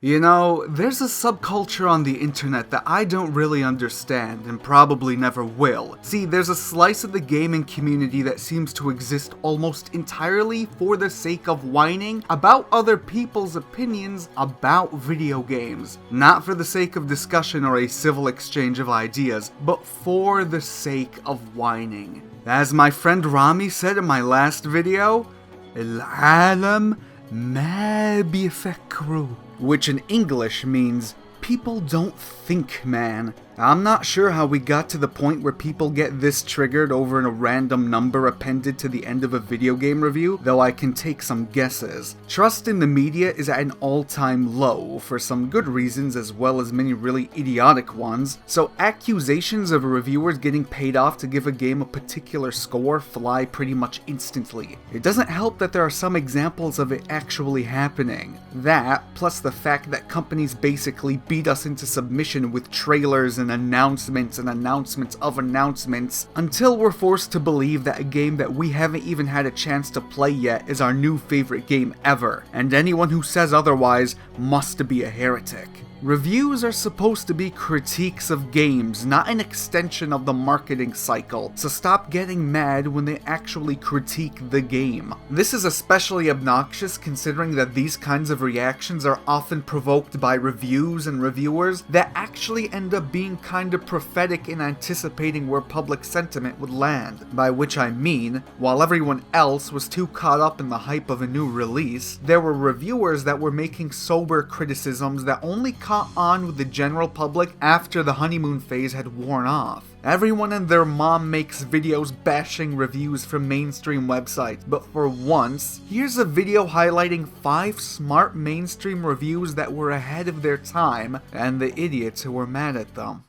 You know, there's a subculture on the internet that I don't really understand, and probably never will. See, there's a slice of the gaming community that seems to exist almost entirely for the sake of whining about other people's opinions about video games. Not for the sake of discussion or a civil exchange of ideas, but for the sake of whining. As my friend Rami said in my last video, العالم ما بيفكروا, which in English means, people don't think, man. I'm not sure how we got to the point where people get this triggered over a random number appended to the end of a video game review, though I can take some guesses. Trust in the media is at an all-time low, for some good reasons as well as many really idiotic ones, so accusations of reviewers getting paid off to give a game a particular score fly pretty much instantly. It doesn't help that there are some examples of it actually happening. That, plus the fact that companies basically beat us into submission with trailers and announcements of announcements until we're forced to believe that a game that we haven't even had a chance to play yet is our new favorite game ever, and anyone who says otherwise must be a heretic. Reviews are supposed to be critiques of games, not an extension of the marketing cycle, so stop getting mad when they actually critique the game. This is especially obnoxious considering that these kinds of reactions are often provoked by reviews and reviewers that actually end up being kinda prophetic in anticipating where public sentiment would land. By which I mean, while everyone else was too caught up in the hype of a new release, there were reviewers that were making sober criticisms that only caught on with the general public after the honeymoon phase had worn off. Everyone and their mom makes videos bashing reviews from mainstream websites, but for once, here's a video highlighting 5 smart mainstream reviews that were ahead of their time, and the idiots who were mad at them.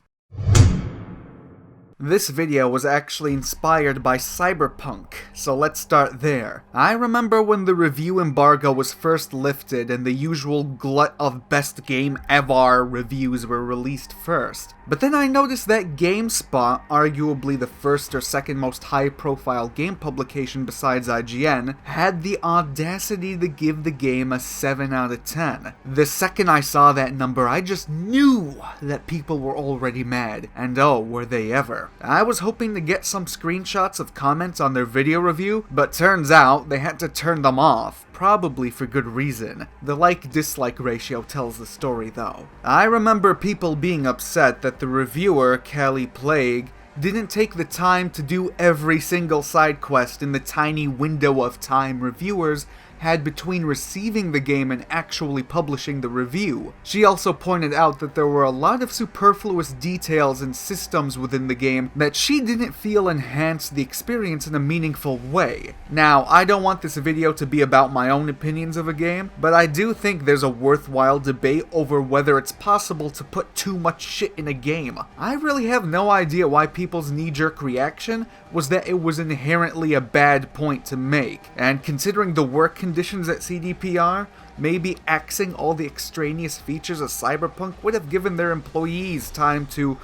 This video was actually inspired by Cyberpunk, so let's start there. I remember when the review embargo was first lifted and the usual glut of best game ever reviews were released first. But then I noticed that GameSpot, arguably the first or second most high-profile game publication besides IGN, had the audacity to give the game a 7 out of 10. The second I saw that number, I just knew that people were already mad, and oh, were they ever. I was hoping to get some screenshots of comments on their video review, but turns out they had to turn them off. Probably for good reason. The like-dislike ratio tells the story though. I remember people being upset that the reviewer, Cali Plague, didn't take the time to do every single side quest in the tiny window of time reviewers had between receiving the game and actually publishing the review. She also pointed out that there were a lot of superfluous details and systems within the game that she didn't feel enhanced the experience in a meaningful way. Now, I don't want this video to be about my own opinions of a game, but I do think there's a worthwhile debate over whether it's possible to put too much shit in a game. I really have no idea why people's knee-jerk reaction was that it was inherently a bad point to make, and considering the work conditions at CDPR, maybe axing all the extraneous features of Cyberpunk would have given their employees time to,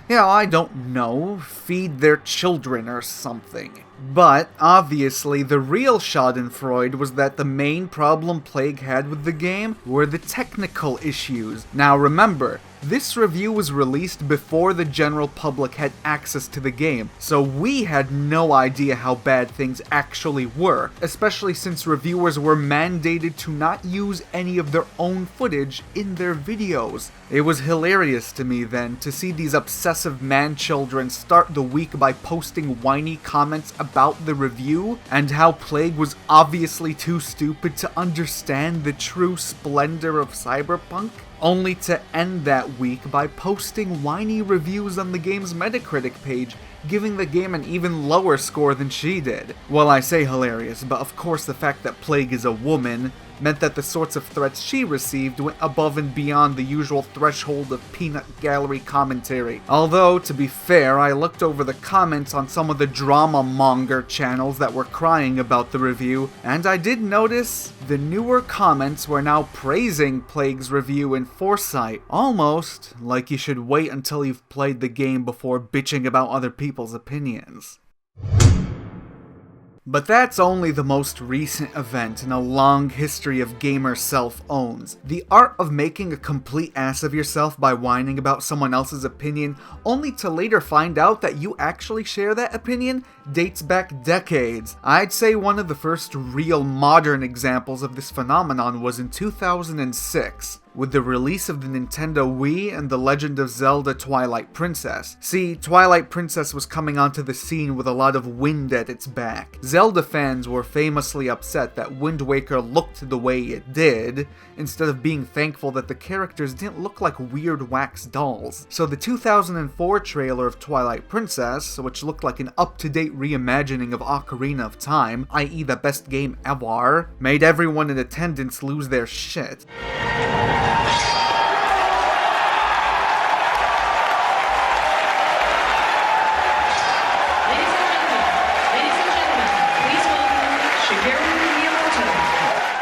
I don't know, feed their children or something. But, obviously, the real schadenfreude was that the main problem Plague had with the game were the technical issues. Now remember, this review was released before the general public had access to the game, so we had no idea how bad things actually were, especially since reviewers were mandated to not use any of their own footage in their videos. It was hilarious to me then to see these obsessive man-children start the week by posting whiny comments about the review and how Plague was obviously too stupid to understand the true splendor of Cyberpunk, only to end that week by posting whiny reviews on the game's Metacritic page, giving the game an even lower score than she did. Well, I say hilarious, but of course the fact that Plague is a woman meant that the sorts of threats she received went above and beyond the usual threshold of peanut gallery commentary. Although, to be fair, I looked over the comments on some of the drama monger channels that were crying about the review, and I did notice the newer comments were now praising Plague's review in foresight, almost like you should wait until you've played the game before bitching about other people's opinions. But that's only the most recent event in a long history of gamer self-owns. The art of making a complete ass of yourself by whining about someone else's opinion, only to later find out that you actually share that opinion, dates back decades. I'd say one of the first real modern examples of this phenomenon was in 2006. With the release of the Nintendo Wii and The Legend of Zelda Twilight Princess. See, Twilight Princess was coming onto the scene with a lot of wind at its back. Zelda fans were famously upset that Wind Waker looked the way it did, instead of being thankful that the characters didn't look like weird wax dolls. So the 2004 trailer of Twilight Princess, which looked like an up-to-date reimagining of Ocarina of Time, i.e. the best game ever, made everyone in attendance lose their shit.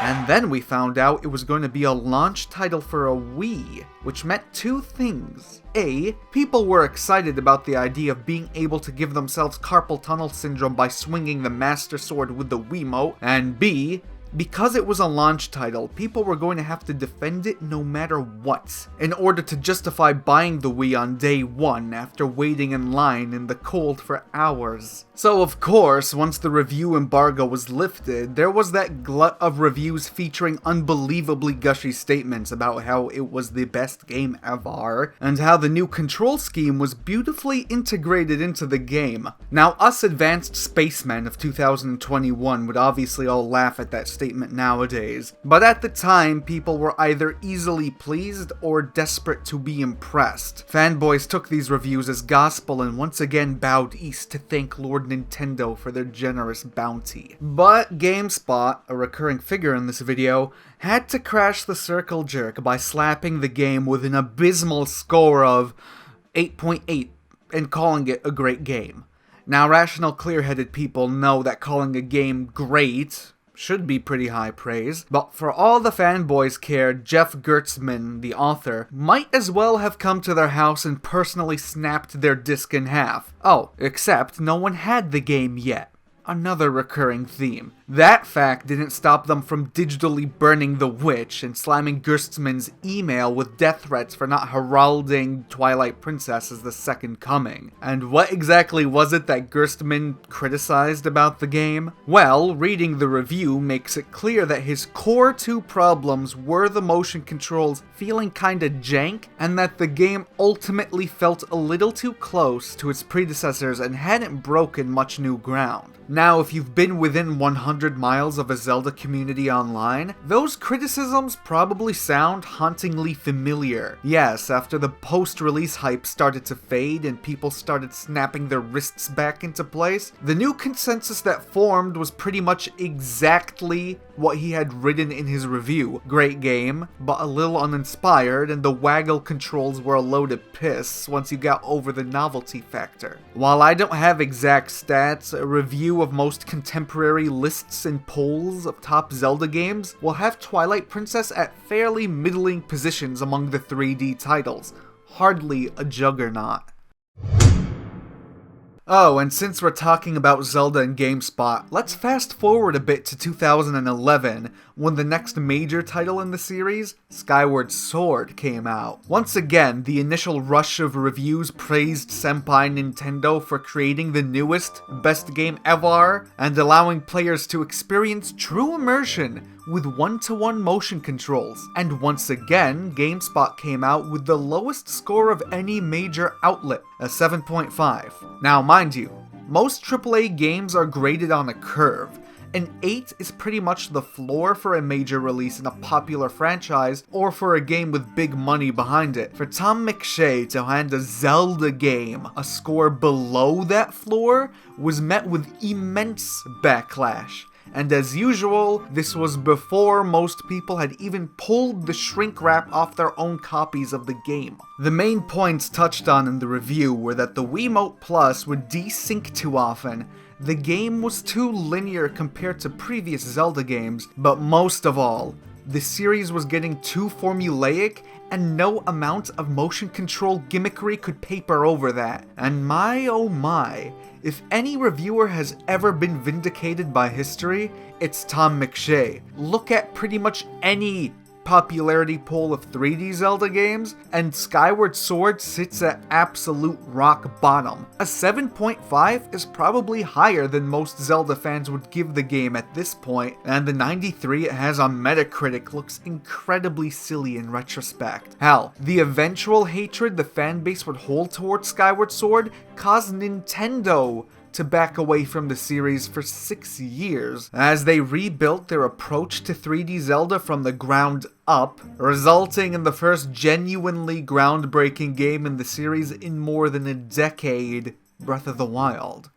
And then we found out it was going to be a launch title for a Wii, which meant two things. A, people were excited about the idea of being able to give themselves carpal tunnel syndrome by swinging the Master Sword with the Wiimote, and B, because it was a launch title, people were going to have to defend it no matter what, in order to justify buying the Wii on day one after waiting in line in the cold for hours. So of course, once the review embargo was lifted, there was that glut of reviews featuring unbelievably gushy statements about how it was the best game ever, and how the new control scheme was beautifully integrated into the game. Now, us advanced spacemen of 2021 would obviously all laugh at that statement nowadays, but at the time, people were either easily pleased or desperate to be impressed. Fanboys took these reviews as gospel and once again bowed east to thank Lord Nintendo for their generous bounty. But GameSpot, a recurring figure in this video, had to crash the circle jerk by slapping the game with an abysmal score of 8.8 and calling it a great game. Now, rational, clear-headed people know that calling a game great should be pretty high praise, but for all the fanboys cared, Jeff Gertzman, the author, might as well have come to their house and personally snapped their disc in half. Oh, except no one had the game yet. Another recurring theme. That fact didn't stop them from digitally burning the witch and slamming Gerstmann's email with death threats for not heralding Twilight Princess as the second coming. And what exactly was it that Gerstmann criticized about the game? Well, reading the review makes it clear that his core two problems were the motion controls feeling kinda jank, and that the game ultimately felt a little too close to its predecessors and hadn't broken much new ground. Now, if you've been within 100 miles of a Zelda community online, those criticisms probably sound hauntingly familiar. Yes, after the post-release hype started to fade and people started snapping their wrists back into place, the new consensus that formed was pretty much exactly what he had written in his review. Great game, but a little uninspired, and the waggle controls were a load of piss once you got over the novelty factor. While I don't have exact stats, a review of most contemporary lists and polls of top Zelda games will have Twilight Princess at fairly middling positions among the 3D titles. Hardly a juggernaut. Oh, and since we're talking about Zelda and GameSpot, let's fast forward a bit to 2011, when the next major title in the series, Skyward Sword, came out. Once again, the initial rush of reviews praised Senpai Nintendo for creating the newest, best game ever, and allowing players to experience true immersion with one-to-one motion controls. And once again, GameSpot came out with the lowest score of any major outlet, a 7.5. Now mind you, most AAA games are graded on a curve. An 8 is pretty much the floor for a major release in a popular franchise, or for a game with big money behind it. For Tom McShea to hand a Zelda game a score below that floor was met with immense backlash. And as usual, this was before most people had even pulled the shrink wrap off their own copies of the game. The main points touched on in the review were that the Wiimote Plus would desync too often, the game was too linear compared to previous Zelda games, but most of all, the series was getting too formulaic and no amount of motion control gimmickry could paper over that. And my oh my, if any reviewer has ever been vindicated by history, it's Tom McShay. Look at pretty much any popularity poll of 3D Zelda games, and Skyward Sword sits at absolute rock bottom. A 7.5 is probably higher than most Zelda fans would give the game at this point, and the 93 it has on Metacritic looks incredibly silly in retrospect. Hell, the eventual hatred the fanbase would hold towards Skyward Sword caused Nintendo to back away from the series for 6 years, as they rebuilt their approach to 3D Zelda from the ground up, resulting in the first genuinely groundbreaking game in the series in more than a decade, Breath of the Wild.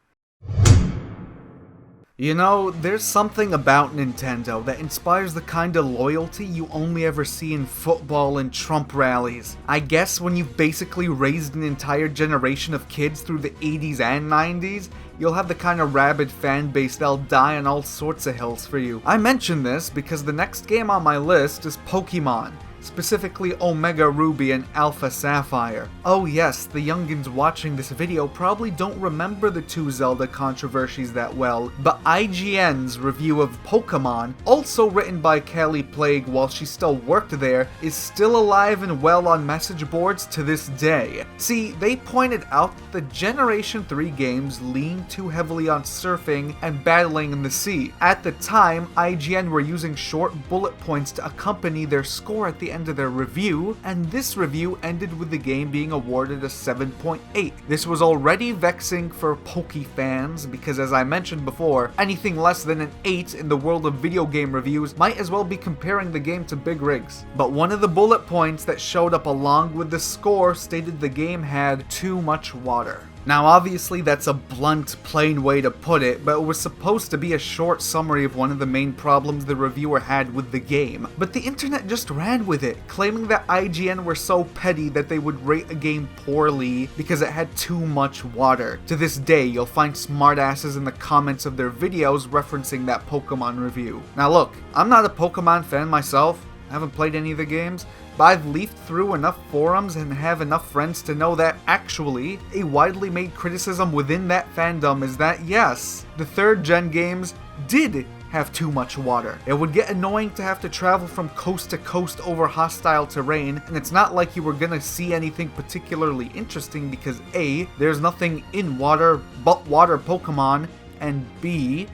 You know, there's something about Nintendo that inspires the kind of loyalty you only ever see in football and Trump rallies. I guess when you've basically raised an entire generation of kids through the 80s and 90s, you'll have the kind of rabid fan base that'll die on all sorts of hills for you. I mention this because the next game on my list is Pokemon. Specifically Omega Ruby and Alpha Sapphire. Oh yes, the youngins watching this video probably don't remember the two Zelda controversies that well, but IGN's review of Pokemon, also written by Kelly Plague while she still worked there, is still alive and well on message boards to this day. See, they pointed out that the Generation 3 games leaned too heavily on surfing and battling in the sea. At the time, IGN were using short bullet points to accompany their score at the end of their review, and this review ended with the game being awarded a 7.8. This was already vexing for Poke fans because, as I mentioned before, anything less than an 8 in the world of video game reviews might as well be comparing the game to Big Rigs. But one of the bullet points that showed up along with the score stated the game had too much water. Now obviously that's a blunt, plain way to put it, but it was supposed to be a short summary of one of the main problems the reviewer had with the game. But the internet just ran with it, claiming that IGN were so petty that they would rate a game poorly because it had too much water. To this day, you'll find smartasses in the comments of their videos referencing that Pokemon review. Now look, I'm not a Pokemon fan myself, I haven't played any of the games, but I've leafed through enough forums and have enough friends to know that actually, a widely made criticism within that fandom is that yes, the 3rd gen games did have too much water. It would get annoying to have to travel from coast to coast over hostile terrain, and it's not like you were gonna see anything particularly interesting because A, there's nothing in water but water Pokemon, and B,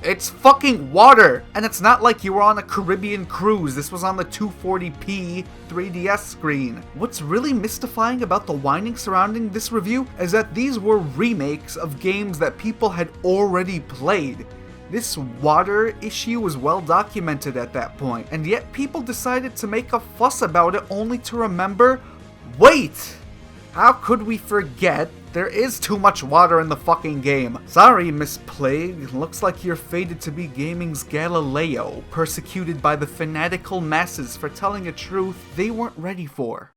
it's fucking water! And it's not like you were on a Caribbean cruise, this was on the 240p 3DS screen. What's really mystifying about the whining surrounding this review is that these were remakes of games that people had already played. This water issue was well documented at that point, and yet people decided to make a fuss about it only to remember, wait! How could we forget there is too much water in the fucking game? Sorry, Miss Plague, looks like you're fated to be gaming's Galileo, persecuted by the fanatical masses for telling a truth they weren't ready for.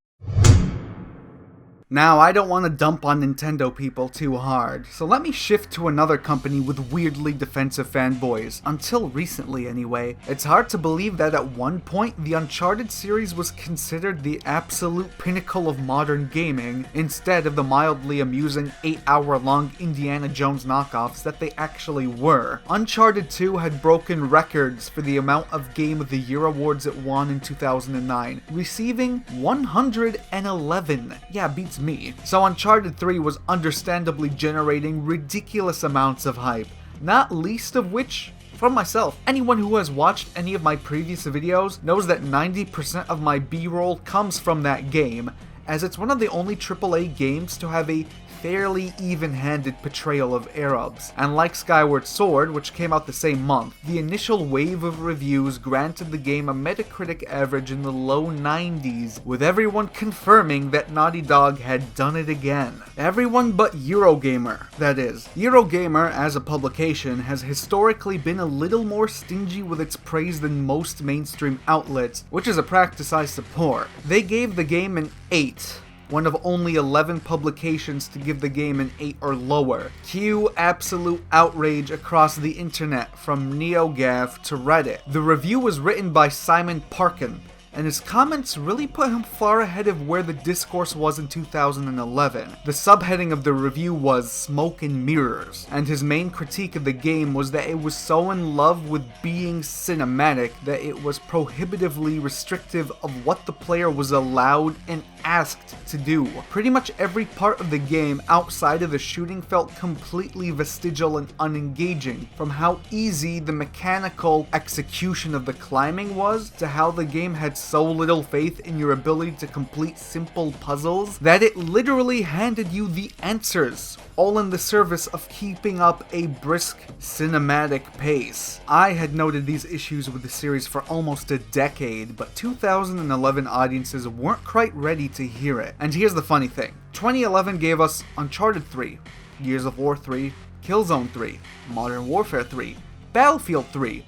Now, I don't want to dump on Nintendo people too hard, so let me shift to another company with weirdly defensive fanboys. Until recently, anyway. It's hard to believe that at one point, the Uncharted series was considered the absolute pinnacle of modern gaming, instead of the mildly amusing 8-hour-long Indiana Jones knockoffs that they actually were. Uncharted 2 had broken records for the amount of Game of the Year awards it won in 2009, receiving 111. Yeah, beats me. So Uncharted 3 was understandably generating ridiculous amounts of hype, not least of which from myself. Anyone who has watched any of my previous videos knows that 90% of my B-roll comes from that game, as it's one of the only AAA games to have a fairly even-handed portrayal of Arabs. And like Skyward Sword, which came out the same month, the initial wave of reviews granted the game a Metacritic average in the low 90s, with everyone confirming that Naughty Dog had done it again. Everyone but Eurogamer, that is. Eurogamer, as a publication, has historically been a little more stingy with its praise than most mainstream outlets, which is a practice I support. They gave the game an 8. One of only 11 publications to give the game an 8 or lower. Cue absolute outrage across the internet, from NeoGAF to Reddit. The review was written by Simon Parkin, and his comments really put him far ahead of where the discourse was in 2011. The subheading of the review was Smoke and Mirrors, and his main critique of the game was that it was so in love with being cinematic that it was prohibitively restrictive of what the player was allowed and asked to do. Pretty much every part of the game outside of the shooting felt completely vestigial and unengaging, from how easy the mechanical execution of the climbing was to how the game had so little faith in your ability to complete simple puzzles that it literally handed you the answers, all in the service of keeping up a brisk cinematic pace. I had noted these issues with the series for almost a decade, but 2011 audiences weren't quite ready to hear it. And here's the funny thing. 2011 gave us Uncharted 3, Gears of War 3, Killzone 3, Modern Warfare 3, Battlefield 3,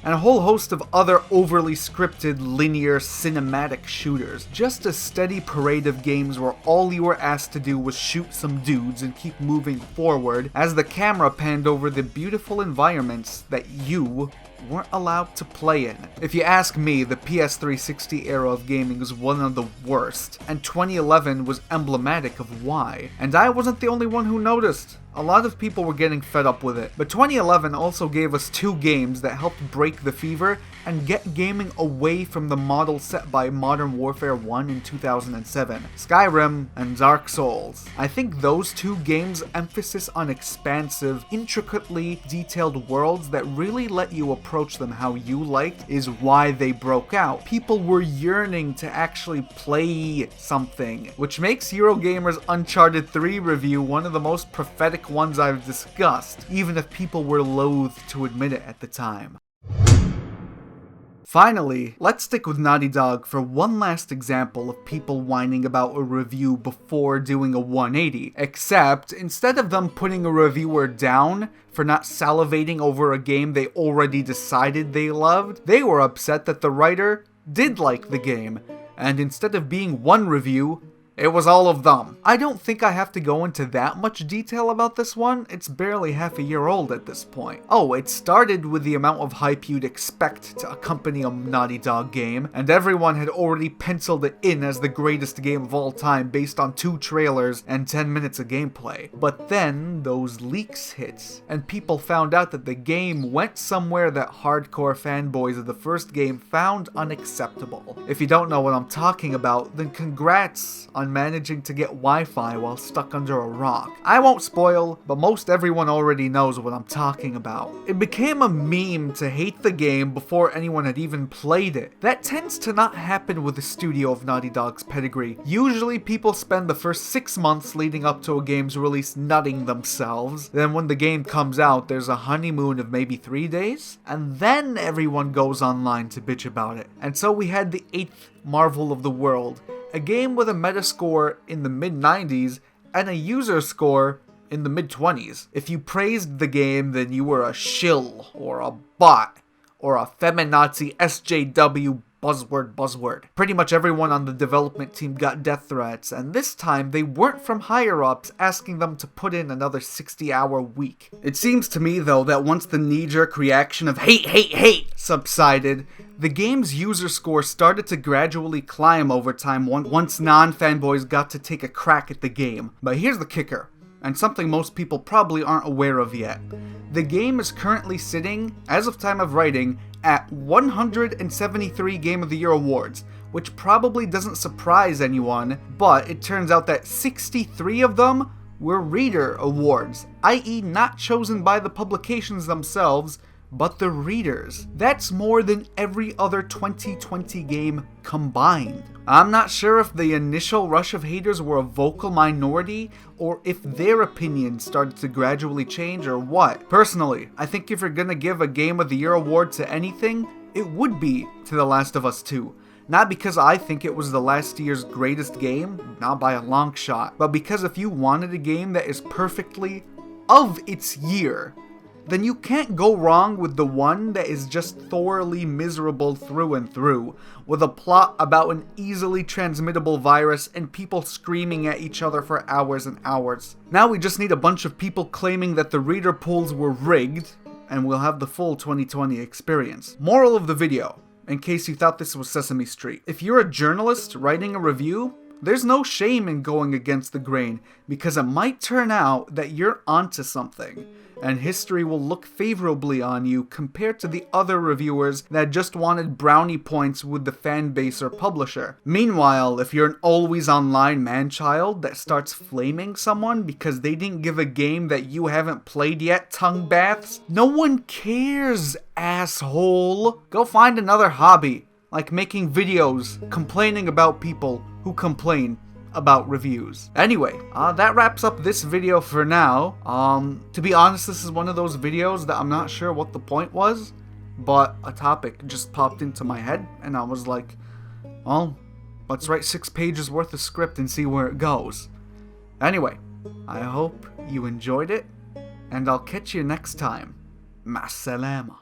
and a whole host of other overly scripted, linear, cinematic shooters. Just a steady parade of games where all you were asked to do was shoot some dudes and keep moving forward as the camera panned over the beautiful environments that you weren't allowed to play in. If you ask me, the PS360 era of gaming was one of the worst, and 2011 was emblematic of why. And I wasn't the only one who noticed. A lot of people were getting fed up with it. But 2011 also gave us two games that helped break the fever and get gaming away from the model set by Modern Warfare 1 in 2007, Skyrim and Dark Souls. I think those two games' emphasis on expansive, intricately detailed worlds that really let you approach them how you liked is why they broke out. People were yearning to actually play something, which makes Eurogamer's Uncharted 3 review one of the most prophetic ones I've discussed, even if people were loath to admit it at the time. Finally, let's stick with Naughty Dog for one last example of people whining about a review before doing a 180, except instead of them putting a reviewer down for not salivating over a game they already decided they loved, they were upset that the writer did like the game, and instead of being one review, it was all of them. I don't think I have to go into that much detail about this one, it's barely half a year old at this point. Oh, it started with the amount of hype you'd expect to accompany a Naughty Dog game, and everyone had already penciled it in as the greatest game of all time based on 2 trailers and 10 minutes of gameplay. But then, those leaks hit, and people found out that the game went somewhere that hardcore fanboys of the first game found unacceptable. If you don't know what I'm talking about, then congrats on managing to get Wi-Fi while stuck under a rock. I won't spoil, but most everyone already knows what I'm talking about. It became a meme to hate the game before anyone had even played it. That tends to not happen with a studio of Naughty Dog's pedigree. Usually people spend the first 6 months leading up to a game's release nutting themselves, then when the game comes out there's a honeymoon of maybe 3 days, and then everyone goes online to bitch about it. And so we had the 8th marvel of the world, a game with a Metascore in the mid-90s and a user score in the mid-20s. If you praised the game, then you were a shill, or a bot, or a feminazi SJW buzzword. Pretty much everyone on the development team got death threats, and this time they weren't from higher-ups asking them to put in another 60-hour week. It seems to me, though, that once the knee-jerk reaction of hate subsided, the game's user score started to gradually climb over time once non-fanboys got to take a crack at the game. But here's the kicker, and something most people probably aren't aware of yet. The game is currently sitting, as of time of writing, at 173 Game of the Year awards, which probably doesn't surprise anyone, but it turns out that 63 of them were reader awards, i.e. not chosen by the publications themselves, but the readers. That's more than every other 2020 game combined. I'm not sure if the initial rush of haters were a vocal minority, or if their opinions started to gradually change, or what. Personally, I think if you're gonna give a Game of the Year award to anything, it would be to The Last of Us 2. Not because I think it was the last year's greatest game, not by a long shot, but because if you wanted a game that is perfectly of its year, then you can't go wrong with the one that is just thoroughly miserable through and through, with a plot about an easily transmittable virus and people screaming at each other for hours and hours. Now we just need a bunch of people claiming that the reader pools were rigged, and we'll have the full 2020 experience. Moral of the video: in case you thought this was Sesame Street. If you're a journalist writing a review, there's no shame in going against the grain, because it might turn out that you're onto something, and history will look favorably on you compared to the other reviewers that just wanted brownie points with the fanbase or publisher. Meanwhile, if you're an always online man-child that starts flaming someone because they didn't give a game that you haven't played yet, tongue baths, no one cares, asshole. Go find another hobby, like making videos complaining about people who complain about reviews. Anyway, that wraps up this video for now. To be honest, this is one of those videos that I'm not sure what the point was, but a topic just popped into my head, and I was like, well, let's write 6 pages worth of script and see where it goes. Anyway, I hope you enjoyed it, and I'll catch you next time. Ma salama.